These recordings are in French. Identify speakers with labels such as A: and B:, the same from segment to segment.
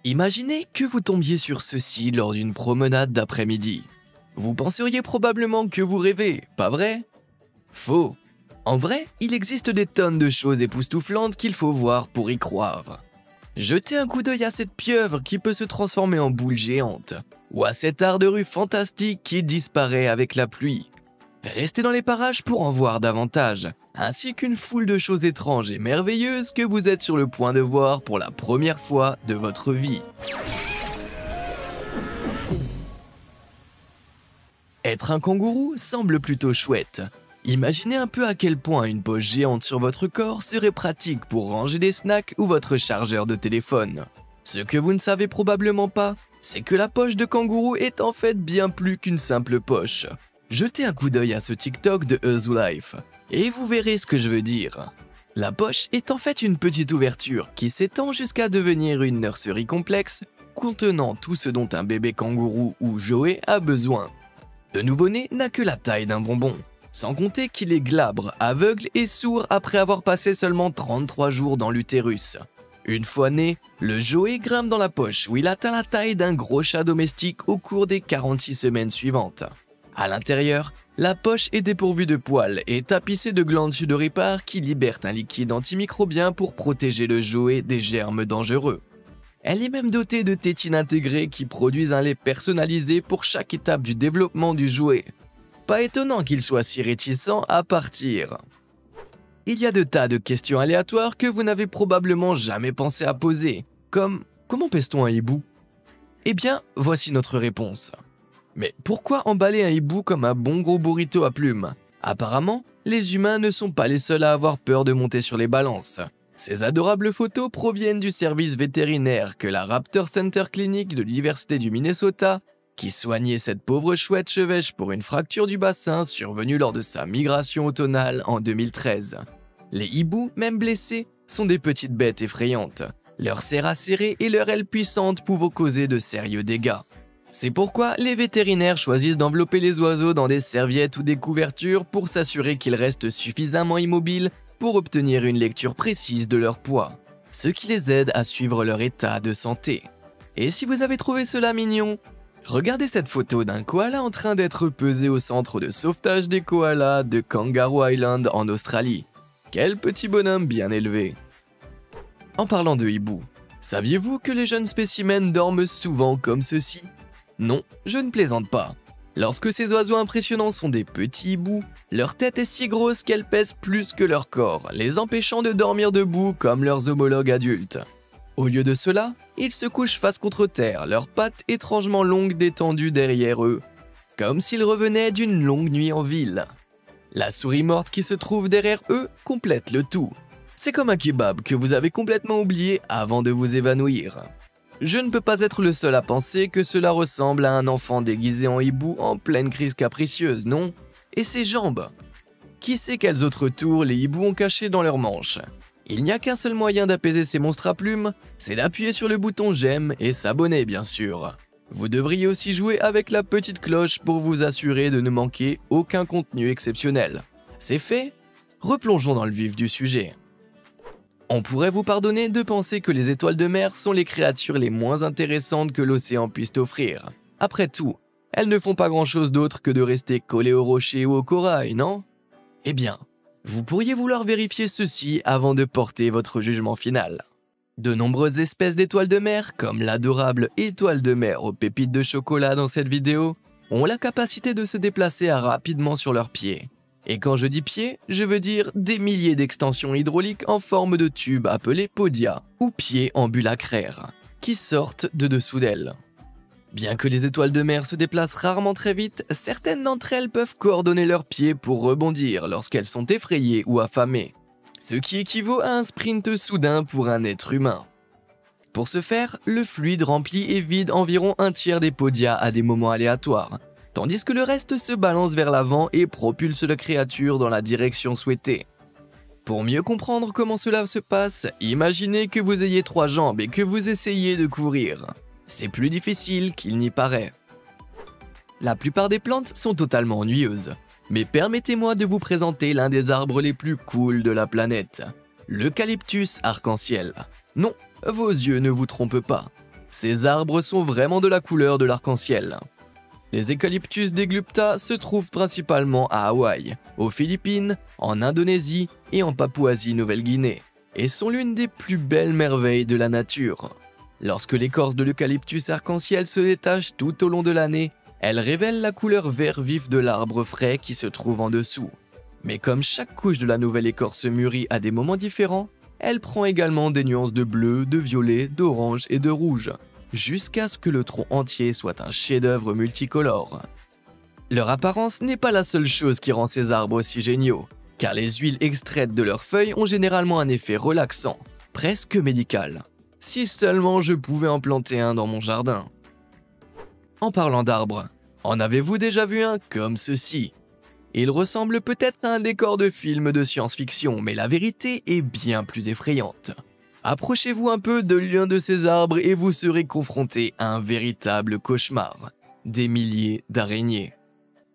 A: Imaginez que vous tombiez sur ceci lors d'une promenade d'après-midi. Vous penseriez probablement que vous rêvez, pas vrai? Faux. En vrai, il existe des tonnes de choses époustouflantes qu'il faut voir pour y croire. Jetez un coup d'œil à cette pieuvre qui peut se transformer en boule géante, ou à cet art de rue fantastique qui disparaît avec la pluie. Restez dans les parages pour en voir davantage, ainsi qu'une foule de choses étranges et merveilleuses que vous êtes sur le point de voir pour la première fois de votre vie. Être un kangourou semble plutôt chouette. Imaginez un peu à quel point une poche géante sur votre corps serait pratique pour ranger des snacks ou votre chargeur de téléphone. Ce que vous ne savez probablement pas, c'est que la poche de kangourou est en fait bien plus qu'une simple poche. Jetez un coup d'œil à ce TikTok de Life et vous verrez ce que je veux dire. La poche est en fait une petite ouverture qui s'étend jusqu'à devenir une nurserie complexe contenant tout ce dont un bébé kangourou ou Joey a besoin. Le nouveau-né n'a que la taille d'un bonbon, sans compter qu'il est glabre, aveugle et sourd après avoir passé seulement 33 jours dans l'utérus. Une fois né, le Joey grimpe dans la poche où il atteint la taille d'un gros chat domestique au cours des 46 semaines suivantes. À l'intérieur, la poche est dépourvue de poils et tapissée de glandes sudoripares qui libèrent un liquide antimicrobien pour protéger le Joey des germes dangereux. Elle est même dotée de tétines intégrées qui produisent un lait personnalisé pour chaque étape du développement du Joey. Pas étonnant qu'il soit si réticent à partir. Il y a de tas de questions aléatoires que vous n'avez probablement jamais pensé à poser, comme « Comment pèse-t-on un hibou ?» Eh bien, voici notre réponse. Mais pourquoi emballer un hibou comme un bon gros burrito à plumes? Apparemment, les humains ne sont pas les seuls à avoir peur de monter sur les balances. Ces adorables photos proviennent du service vétérinaire que la Raptor Center Clinic de l'Université du Minnesota, qui soignait cette pauvre chouette chevêche pour une fracture du bassin survenue lors de sa migration automnale en 2013. Les hiboux, même blessés, sont des petites bêtes effrayantes. Leur serre acérée et leur aile puissante pouvant causer de sérieux dégâts. C'est pourquoi les vétérinaires choisissent d'envelopper les oiseaux dans des serviettes ou des couvertures pour s'assurer qu'ils restent suffisamment immobiles pour obtenir une lecture précise de leur poids, ce qui les aide à suivre leur état de santé. Et si vous avez trouvé cela mignon, regardez cette photo d'un koala en train d'être pesé au centre de sauvetage des koalas de Kangaroo Island en Australie. Quel petit bonhomme bien élevé! En parlant de hibou, saviez-vous que les jeunes spécimens dorment souvent comme ceci? Non, je ne plaisante pas. Lorsque ces oiseaux impressionnants sont des petits hiboux, leur tête est si grosse qu'elle pèse plus que leur corps, les empêchant de dormir debout comme leurs homologues adultes. Au lieu de cela, ils se couchent face contre terre, leurs pattes étrangement longues détendues derrière eux, comme s'ils revenaient d'une longue nuit en ville. La souris morte qui se trouve derrière eux complète le tout. C'est comme un kebab que vous avez complètement oublié avant de vous évanouir. Je ne peux pas être le seul à penser que cela ressemble à un enfant déguisé en hibou en pleine crise capricieuse, non? Et ses jambes? Qui sait quels autres tours les hiboux ont cachés dans leurs manches? Il n'y a qu'un seul moyen d'apaiser ces monstres à plumes, c'est d'appuyer sur le bouton j'aime et s'abonner bien sûr. Vous devriez aussi jouer avec la petite cloche pour vous assurer de ne manquer aucun contenu exceptionnel. C'est fait? Replongeons dans le vif du sujet. On pourrait vous pardonner de penser que les étoiles de mer sont les créatures les moins intéressantes que l'océan puisse offrir. Après tout, elles ne font pas grand-chose d'autre que de rester collées aux rochers ou au corail, non? Eh bien, vous pourriez vouloir vérifier ceci avant de porter votre jugement final. De nombreuses espèces d'étoiles de mer, comme l'adorable étoile de mer aux pépites de chocolat dans cette vidéo, ont la capacité de se déplacer rapidement sur leurs pieds. Et quand je dis pieds, je veux dire des milliers d'extensions hydrauliques en forme de tubes appelés podia, ou pieds ambulacraires, qui sortent de dessous d'elles. Bien que les étoiles de mer se déplacent rarement très vite, certaines d'entre elles peuvent coordonner leurs pieds pour rebondir lorsqu'elles sont effrayées ou affamées, ce qui équivaut à un sprint soudain pour un être humain. Pour ce faire, le fluide remplit et vide environ un tiers des podia à des moments aléatoires, tandis que le reste se balance vers l'avant et propulse la créature dans la direction souhaitée. Pour mieux comprendre comment cela se passe, imaginez que vous ayez 3 jambes et que vous essayez de courir. C'est plus difficile qu'il n'y paraît. La plupart des plantes sont totalement ennuyeuses, mais permettez-moi de vous présenter l'un des arbres les plus cool de la planète, l'eucalyptus arc-en-ciel. Non, vos yeux ne vous trompent pas. Ces arbres sont vraiment de la couleur de l'arc-en-ciel. Les Eucalyptus deglupta se trouvent principalement à Hawaï, aux Philippines, en Indonésie et en Papouasie-Nouvelle-Guinée, et sont l'une des plus belles merveilles de la nature. Lorsque l'écorce de l'eucalyptus arc-en-ciel se détache tout au long de l'année, elle révèle la couleur vert vif de l'arbre frais qui se trouve en dessous. Mais comme chaque couche de la nouvelle écorce mûrit à des moments différents, elle prend également des nuances de bleu, de violet, d'orange et de rouge, jusqu'à ce que le tronc entier soit un chef-d'œuvre multicolore. Leur apparence n'est pas la seule chose qui rend ces arbres si géniaux, car les huiles extraites de leurs feuilles ont généralement un effet relaxant, presque médical. Si seulement je pouvais en planter un dans mon jardin. En parlant d'arbres, en avez-vous déjà vu un comme ceci? Il ressemble peut-être à un décor de film de science-fiction, mais la vérité est bien plus effrayante. Approchez-vous un peu de l'un de ces arbres et vous serez confronté à un véritable cauchemar. Des milliers d'araignées.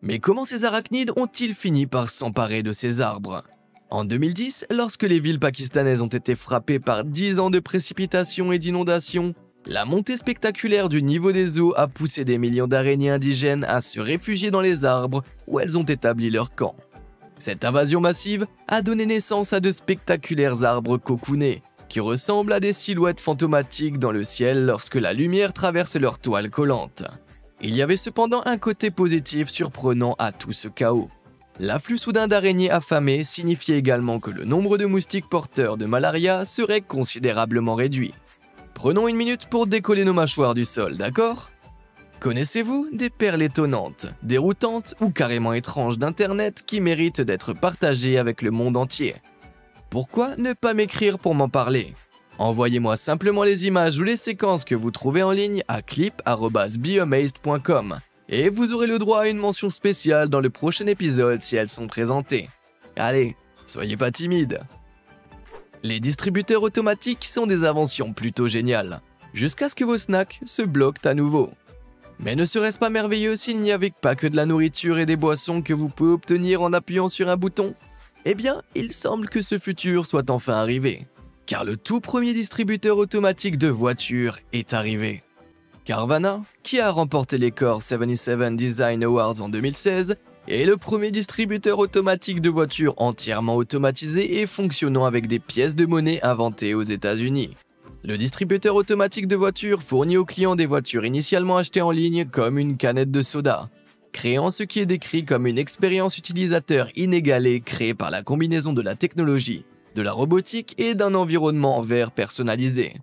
A: Mais comment ces arachnides ont-ils fini par s'emparer de ces arbres? En 2010, lorsque les villes pakistanaises ont été frappées par 10 ans de précipitations et d'inondations, la montée spectaculaire du niveau des eaux a poussé des millions d'araignées indigènes à se réfugier dans les arbres où elles ont établi leur camp. Cette invasion massive a donné naissance à de spectaculaires arbres cocoonés, qui ressemblent à des silhouettes fantomatiques dans le ciel lorsque la lumière traverse leur toile collante. Il y avait cependant un côté positif surprenant à tout ce chaos. L'afflux soudain d'araignées affamées signifiait également que le nombre de moustiques porteurs de malaria serait considérablement réduit. Prenons une minute pour décoller nos mâchoires du sol, d'accord? Connaissez-vous des perles étonnantes, déroutantes ou carrément étranges d'Internet qui méritent d'être partagées avec le monde entier? Pourquoi ne pas m'écrire pour m'en parler? Envoyez-moi simplement les images ou les séquences que vous trouvez en ligne à clip@beamazed.com et vous aurez le droit à une mention spéciale dans le prochain épisode si elles sont présentées. Allez, soyez pas timides. Les distributeurs automatiques sont des inventions plutôt géniales, jusqu'à ce que vos snacks se bloquent à nouveau. Mais ne serait-ce pas merveilleux s'il n'y avait pas que de la nourriture et des boissons que vous pouvez obtenir en appuyant sur un bouton? Eh bien, il semble que ce futur soit enfin arrivé, car le tout premier distributeur automatique de voitures est arrivé. Carvana, qui a remporté les Core 77 Design Awards en 2016, est le premier distributeur automatique de voitures entièrement automatisé et fonctionnant avec des pièces de monnaie inventées aux États-Unis. Le distributeur automatique de voitures fournit aux clients des voitures initialement achetées en ligne comme une canette de soda, créant ce qui est décrit comme une expérience utilisateur inégalée créée par la combinaison de la technologie, de la robotique et d'un environnement vert personnalisé.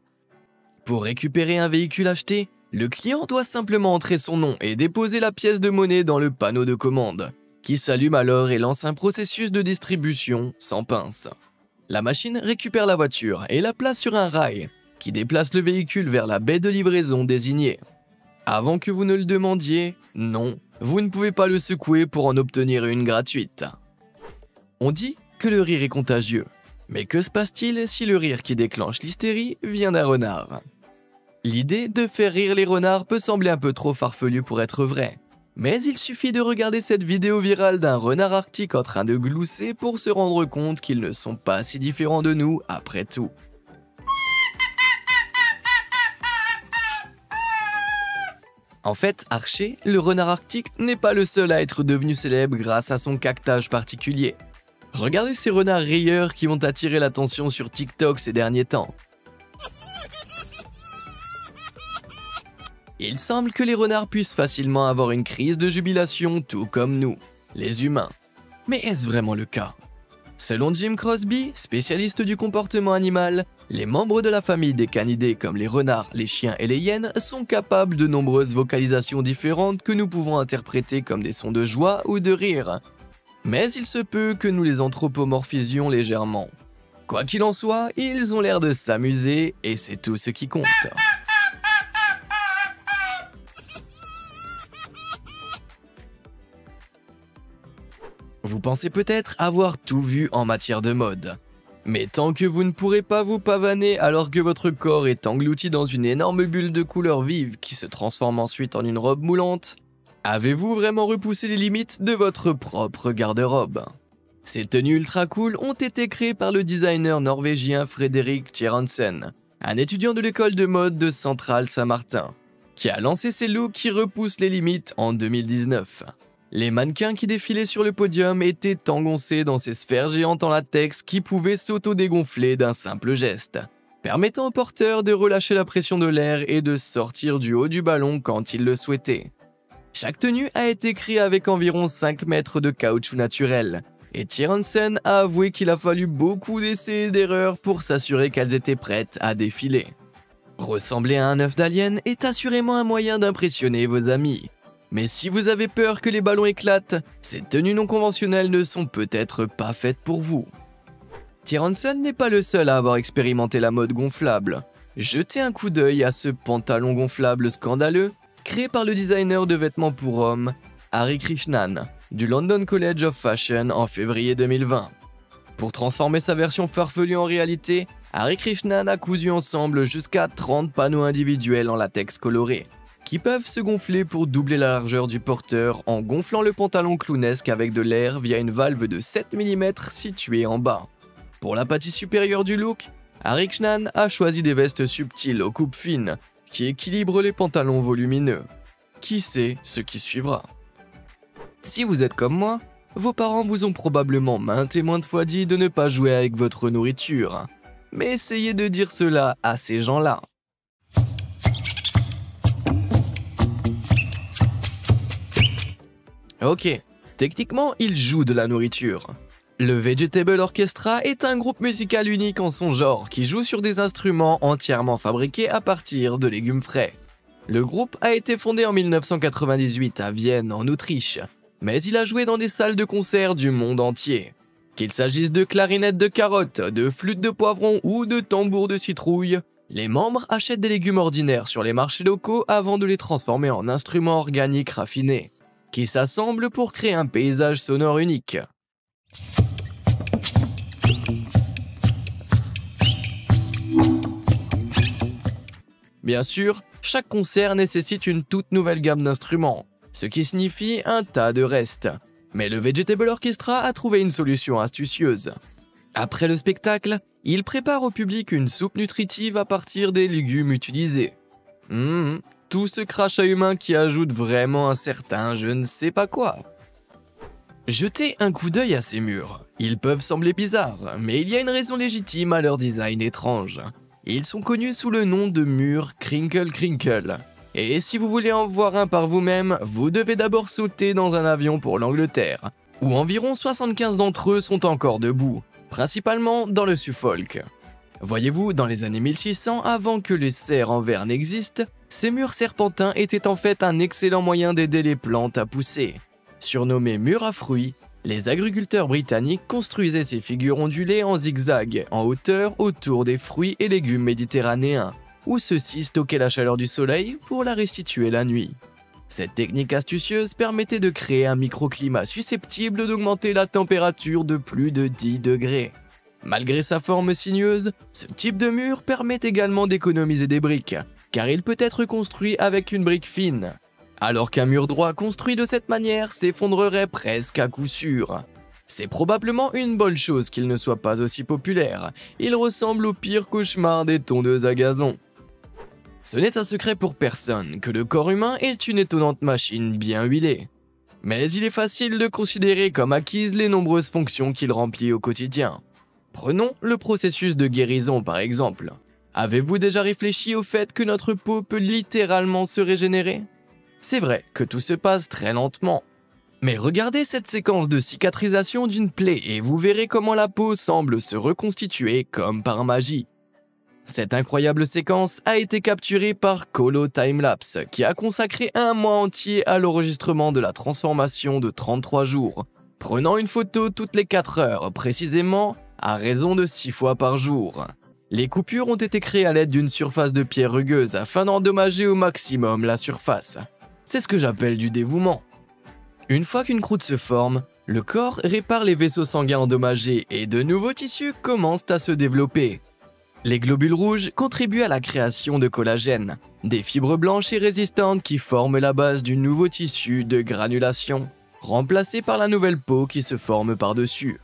A: Pour récupérer un véhicule acheté, le client doit simplement entrer son nom et déposer la pièce de monnaie dans le panneau de commande, qui s'allume alors et lance un processus de distribution sans pince. La machine récupère la voiture et la place sur un rail, qui déplace le véhicule vers la baie de livraison désignée. Avant que vous ne le demandiez, non, vous ne pouvez pas le secouer pour en obtenir une gratuite. On dit que le rire est contagieux, mais que se passe-t-il si le rire qui déclenche l'hystérie vient d'un renard? L'idée de faire rire les renards peut sembler un peu trop farfelue pour être vraie, mais il suffit de regarder cette vidéo virale d'un renard arctique en train de glousser pour se rendre compte qu'ils ne sont pas si différents de nous après tout. En fait, Archer, le renard arctique, n'est pas le seul à être devenu célèbre grâce à son caquetage particulier. Regardez ces renards rieurs qui ont attiré l'attention sur TikTok ces derniers temps. Il semble que les renards puissent facilement avoir une crise de jubilation tout comme nous, les humains. Mais est-ce vraiment le cas? Selon Jim Crosby, spécialiste du comportement animal, les membres de la famille des canidés comme les renards, les chiens et les hyènes sont capables de nombreuses vocalisations différentes que nous pouvons interpréter comme des sons de joie ou de rire. Mais il se peut que nous les anthropomorphisions légèrement. Quoi qu'il en soit, ils ont l'air de s'amuser et c'est tout ce qui compte. Vous pensez peut-être avoir tout vu en matière de mode. Mais tant que vous ne pourrez pas vous pavaner alors que votre corps est englouti dans une énorme bulle de couleurs vives qui se transforme ensuite en une robe moulante, avez-vous vraiment repoussé les limites de votre propre garde-robe? Ces tenues ultra cool ont été créées par le designer norvégien Fredrik Kjeransen, un étudiant de l'école de mode de Centrale Saint-Martin, qui a lancé ses looks qui repoussent les limites en 2019. Les mannequins qui défilaient sur le podium étaient engoncés dans ces sphères géantes en latex qui pouvaient s'auto-dégonfler d'un simple geste, permettant aux porteurs de relâcher la pression de l'air et de sortir du haut du ballon quand ils le souhaitaient. Chaque tenue a été créée avec environ 5 mètres de caoutchouc naturel, et Thierry Hansen a avoué qu'il a fallu beaucoup d'essais et d'erreurs pour s'assurer qu'elles étaient prêtes à défiler. Ressembler à un œuf d'alien est assurément un moyen d'impressionner vos amis. Mais si vous avez peur que les ballons éclatent, ces tenues non conventionnelles ne sont peut-être pas faites pour vous. Thierry Hansen n'est pas le seul à avoir expérimenté la mode gonflable. Jetez un coup d'œil à ce pantalon gonflable scandaleux, créé par le designer de vêtements pour hommes, Hari Krishnan, du London College of Fashion en février 2020. Pour transformer sa version farfelue en réalité, Hari Krishnan a cousu ensemble jusqu'à 30 panneaux individuels en latex coloré, qui peuvent se gonfler pour doubler la largeur du porteur en gonflant le pantalon clownesque avec de l'air via une valve de 7 mm située en bas. Pour la partie supérieure du look, Hari Krishnan a choisi des vestes subtiles aux coupes fines qui équilibrent les pantalons volumineux. Qui sait ce qui suivra? Si vous êtes comme moi, vos parents vous ont probablement maintes et maintes fois dit de ne pas jouer avec votre nourriture. Mais essayez de dire cela à ces gens-là. Ok, techniquement, ils jouent de la nourriture. Le Vegetable Orchestra est un groupe musical unique en son genre qui joue sur des instruments entièrement fabriqués à partir de légumes frais. Le groupe a été fondé en 1998 à Vienne, en Autriche, mais il a joué dans des salles de concert du monde entier. Qu'il s'agisse de clarinettes de carottes, de flûtes de poivron ou de tambours de citrouille, les membres achètent des légumes ordinaires sur les marchés locaux avant de les transformer en instruments organiques raffinés, qui s'assemblent pour créer un paysage sonore unique. Bien sûr, chaque concert nécessite une toute nouvelle gamme d'instruments, ce qui signifie un tas de restes. Mais le Vegetable Orchestra a trouvé une solution astucieuse. Après le spectacle, il prépare au public une soupe nutritive à partir des légumes utilisés. Tout ce crachat humain qui ajoute vraiment un certain je ne sais pas quoi. Jetez un coup d'œil à ces murs. Ils peuvent sembler bizarres, mais il y a une raison légitime à leur design étrange. Ils sont connus sous le nom de murs Crinkle Crinkle. Et si vous voulez en voir un par vous-même, vous devez d'abord sauter dans un avion pour l'Angleterre, où environ 75 d'entre eux sont encore debout, principalement dans le Suffolk. Voyez-vous, dans les années 1600, avant que les serres en verre n'existent, ces murs serpentins étaient en fait un excellent moyen d'aider les plantes à pousser. Surnommés murs à fruits, les agriculteurs britanniques construisaient ces figures ondulées en zigzag, en hauteur autour des fruits et légumes méditerranéens, où ceux-ci stockaient la chaleur du soleil pour la restituer la nuit. Cette technique astucieuse permettait de créer un microclimat susceptible d'augmenter la température de plus de 10 degrés. Malgré sa forme sinueuse, ce type de mur permet également d'économiser des briques, car il peut être construit avec une brique fine, alors qu'un mur droit construit de cette manière s'effondrerait presque à coup sûr. C'est probablement une bonne chose qu'il ne soit pas aussi populaire, il ressemble au pire cauchemar des tondeuses à gazon. Ce n'est un secret pour personne que le corps humain est une étonnante machine bien huilée. Mais il est facile de considérer comme acquises les nombreuses fonctions qu'il remplit au quotidien. Prenons le processus de guérison par exemple. Avez-vous déjà réfléchi au fait que notre peau peut littéralement se régénérer? C'est vrai que tout se passe très lentement. Mais regardez cette séquence de cicatrisation d'une plaie et vous verrez comment la peau semble se reconstituer comme par magie. Cette incroyable séquence a été capturée par Colo Timelapse, qui a consacré un mois entier à l'enregistrement de la transformation de 33 jours, prenant une photo toutes les 4 heures, précisément à raison de 6 fois par jour. Les coupures ont été créées à l'aide d'une surface de pierre rugueuse afin d'endommager au maximum la surface. C'est ce que j'appelle du dévouement. Une fois qu'une croûte se forme, le corps répare les vaisseaux sanguins endommagés et de nouveaux tissus commencent à se développer. Les globules rouges contribuent à la création de collagène, des fibres blanches et résistantes qui forment la base du nouveau tissu de granulation, remplacé par la nouvelle peau qui se forme par-dessus.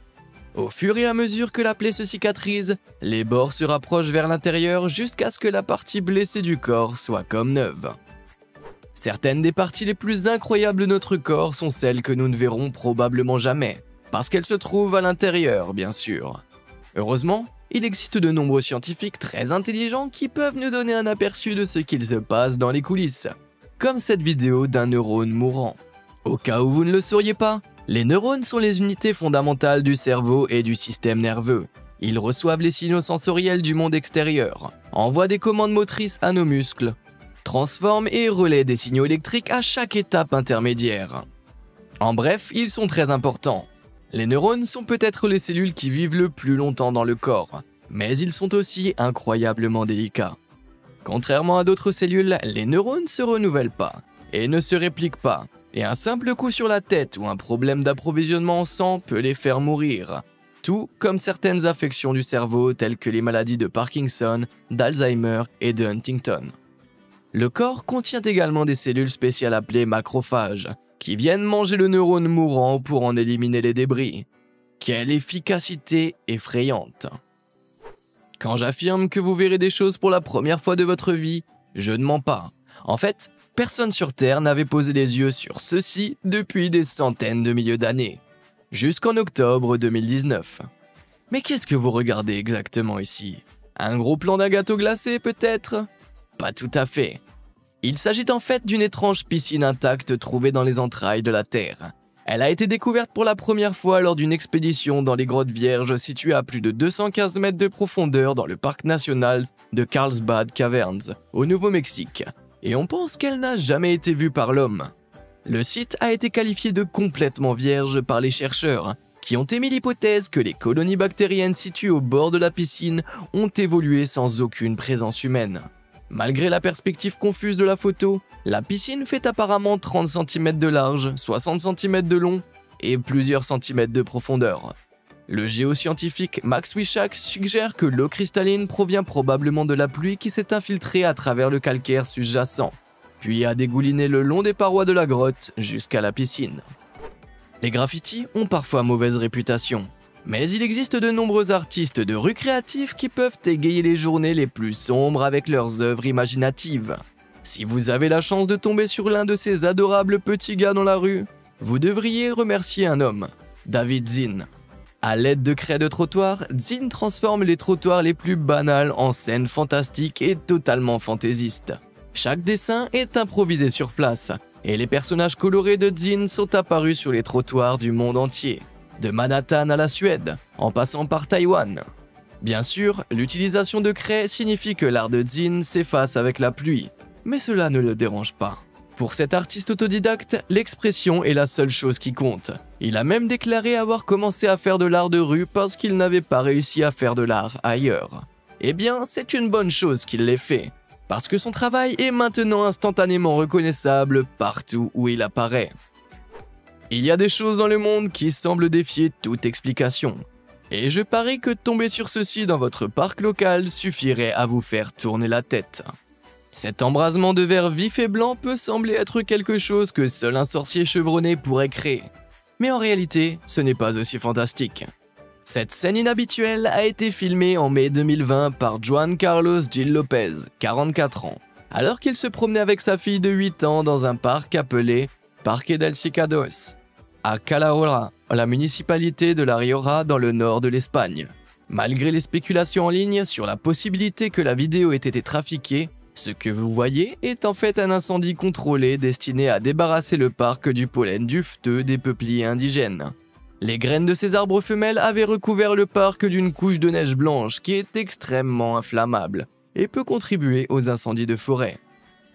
A: Au fur et à mesure que la plaie se cicatrise, les bords se rapprochent vers l'intérieur jusqu'à ce que la partie blessée du corps soit comme neuve. Certaines des parties les plus incroyables de notre corps sont celles que nous ne verrons probablement jamais, parce qu'elles se trouvent à l'intérieur, bien sûr. Heureusement, il existe de nombreux scientifiques très intelligents qui peuvent nous donner un aperçu de ce qu'il se passe dans les coulisses, comme cette vidéo d'un neurone mourant. Au cas où vous ne le sauriez pas, les neurones sont les unités fondamentales du cerveau et du système nerveux. Ils reçoivent les signaux sensoriels du monde extérieur, envoient des commandes motrices à nos muscles, transforment et relaient des signaux électriques à chaque étape intermédiaire. En bref, ils sont très importants. Les neurones sont peut-être les cellules qui vivent le plus longtemps dans le corps, mais ils sont aussi incroyablement délicats. Contrairement à d'autres cellules, les neurones ne se renouvellent pas et ne se répliquent pas, et un simple coup sur la tête ou un problème d'approvisionnement en sang peut les faire mourir, tout comme certaines affections du cerveau telles que les maladies de Parkinson, d'Alzheimer et de Huntington. Le corps contient également des cellules spéciales appelées macrophages, qui viennent manger le neurone mourant pour en éliminer les débris. Quelle efficacité effrayante! Quand j'affirme que vous verrez des choses pour la première fois de votre vie, je ne mens pas. En fait, personne sur Terre n'avait posé les yeux sur ceci depuis des centaines de milliers d'années, jusqu'en octobre 2019. Mais qu'est-ce que vous regardez exactement ici? Un gros plan d'un gâteau glacé peut-être? Pas tout à fait. Il s'agit en fait d'une étrange piscine intacte trouvée dans les entrailles de la Terre. Elle a été découverte pour la première fois lors d'une expédition dans les grottes vierges situées à plus de 215 mètres de profondeur dans le parc national de Carlsbad Caverns, au Nouveau-Mexique. Et on pense qu'elle n'a jamais été vue par l'homme. Le site a été qualifié de complètement vierge par les chercheurs, qui ont émis l'hypothèse que les colonies bactériennes situées au bord de la piscine ont évolué sans aucune présence humaine. Malgré la perspective confuse de la photo, la piscine fait apparemment 30 cm de large, 60 cm de long et plusieurs centimètres de profondeur. Le géoscientifique Max Wischach suggère que l'eau cristalline provient probablement de la pluie qui s'est infiltrée à travers le calcaire sous-jacent, puis a dégouliné le long des parois de la grotte jusqu'à la piscine. Les graffitis ont parfois mauvaise réputation, mais il existe de nombreux artistes de rue créatifs qui peuvent égayer les journées les plus sombres avec leurs œuvres imaginatives. Si vous avez la chance de tomber sur l'un de ces adorables petits gars dans la rue, vous devriez remercier un homme, David Zin. À l'aide de craies de trottoir, Zin transforme les trottoirs les plus banals en scènes fantastiques et totalement fantaisistes. Chaque dessin est improvisé sur place, et les personnages colorés de Zin sont apparus sur les trottoirs du monde entier, de Manhattan à la Suède, en passant par Taïwan. Bien sûr, l'utilisation de craie signifie que l'art de Zin s'efface avec la pluie, mais cela ne le dérange pas. Pour cet artiste autodidacte, l'expression est la seule chose qui compte. Il a même déclaré avoir commencé à faire de l'art de rue parce qu'il n'avait pas réussi à faire de l'art ailleurs. Eh bien, c'est une bonne chose qu'il l'ait fait, parce que son travail est maintenant instantanément reconnaissable partout où il apparaît. Il y a des choses dans le monde qui semblent défier toute explication. Et je parie que tomber sur ceci dans votre parc local suffirait à vous faire tourner la tête. Cet embrasement de verre vif et blanc peut sembler être quelque chose que seul un sorcier chevronné pourrait créer. Mais en réalité, ce n'est pas aussi fantastique. Cette scène inhabituelle a été filmée en mai 2020 par Juan Carlos Gil Lopez, 44 ans, alors qu'il se promenait avec sa fille de 8 ans dans un parc appelé Parque del Cicados, à Calahorra, la municipalité de La Rioja dans le nord de l'Espagne. Malgré les spéculations en ligne sur la possibilité que la vidéo ait été trafiquée, ce que vous voyez est en fait un incendie contrôlé destiné à débarrasser le parc du pollen dufteux des peupliers indigènes. Les graines de ces arbres femelles avaient recouvert le parc d'une couche de neige blanche qui est extrêmement inflammable et peut contribuer aux incendies de forêt.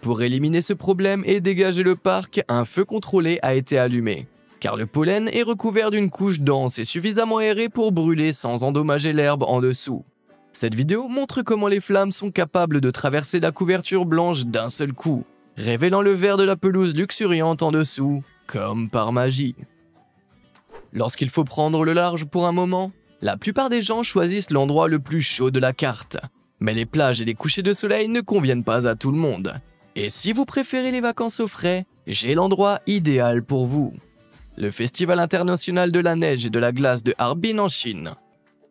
A: Pour éliminer ce problème et dégager le parc, un feu contrôlé a été allumé, car le pollen est recouvert d'une couche dense et suffisamment aérée pour brûler sans endommager l'herbe en dessous. Cette vidéo montre comment les flammes sont capables de traverser la couverture blanche d'un seul coup, révélant le vert de la pelouse luxuriante en dessous, comme par magie. Lorsqu'il faut prendre le large pour un moment, la plupart des gens choisissent l'endroit le plus chaud de la carte. Mais les plages et les couchers de soleil ne conviennent pas à tout le monde. Et si vous préférez les vacances au frais, j'ai l'endroit idéal pour vous. le Festival international de la neige et de la glace de Harbin en Chine.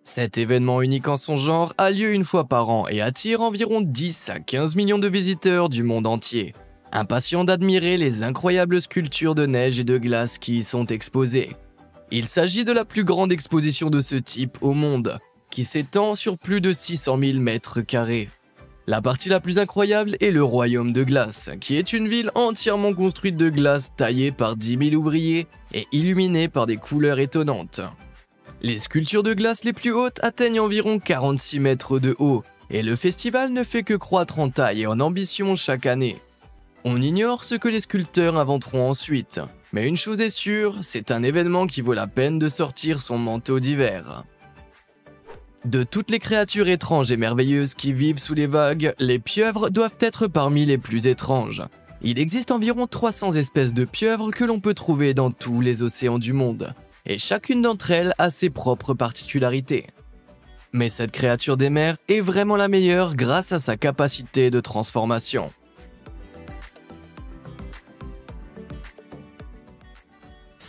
A: Cet événement unique en son genre a lieu une fois par an et attire environ 10 à 15 millions de visiteurs du monde entier, impatients d'admirer les incroyables sculptures de neige et de glace qui y sont exposées. Il s'agit de la plus grande exposition de ce type au monde, qui s'étend sur plus de 600 000 mètres carrés. La partie la plus incroyable est le Royaume de Glace, qui est une ville entièrement construite de glace taillée par 10 000 ouvriers et illuminée par des couleurs étonnantes. Les sculptures de glace les plus hautes atteignent environ 46 mètres de haut, et le festival ne fait que croître en taille et en ambition chaque année. On ignore ce que les sculpteurs inventeront ensuite, mais une chose est sûre, c'est un événement qui vaut la peine de sortir son manteau d'hiver. De toutes les créatures étranges et merveilleuses qui vivent sous les vagues, les pieuvres doivent être parmi les plus étranges. Il existe environ 300 espèces de pieuvres que l'on peut trouver dans tous les océans du monde, et chacune d'entre elles a ses propres particularités. Mais cette créature des mers est vraiment la meilleure grâce à sa capacité de transformation.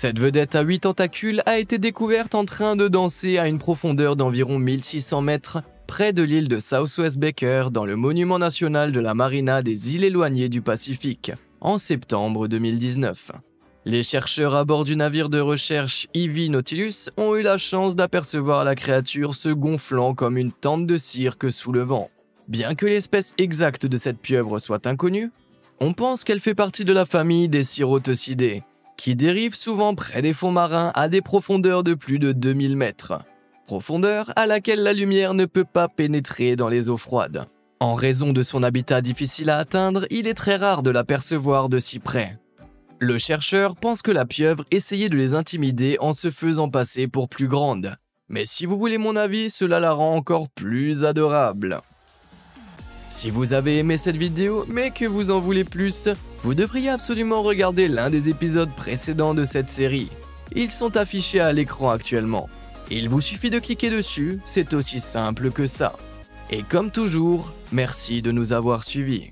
A: Cette vedette à 8 tentacules a été découverte en train de danser à une profondeur d'environ 1600 mètres près de l'île de Southwest Baker dans le monument national de la marina des îles éloignées du Pacifique, en septembre 2019. Les chercheurs à bord du navire de recherche EV Nautilus ont eu la chance d'apercevoir la créature se gonflant comme une tente de cirque sous le vent. Bien que l'espèce exacte de cette pieuvre soit inconnue, on pense qu'elle fait partie de la famille des Cirrhotocidés, qui dérivent souvent près des fonds marins à des profondeurs de plus de 2000 mètres. Profondeur à laquelle la lumière ne peut pas pénétrer dans les eaux froides. En raison de son habitat difficile à atteindre, il est très rare de l'apercevoir de si près. Le chercheur pense que la pieuvre essayait de les intimider en se faisant passer pour plus grande. Mais si vous voulez mon avis, cela la rend encore plus adorable. Si vous avez aimé cette vidéo, mais que vous en voulez plus, vous devriez absolument regarder l'un des épisodes précédents de cette série. Ils sont affichés à l'écran actuellement. Il vous suffit de cliquer dessus, c'est aussi simple que ça. Et comme toujours, merci de nous avoir suivis.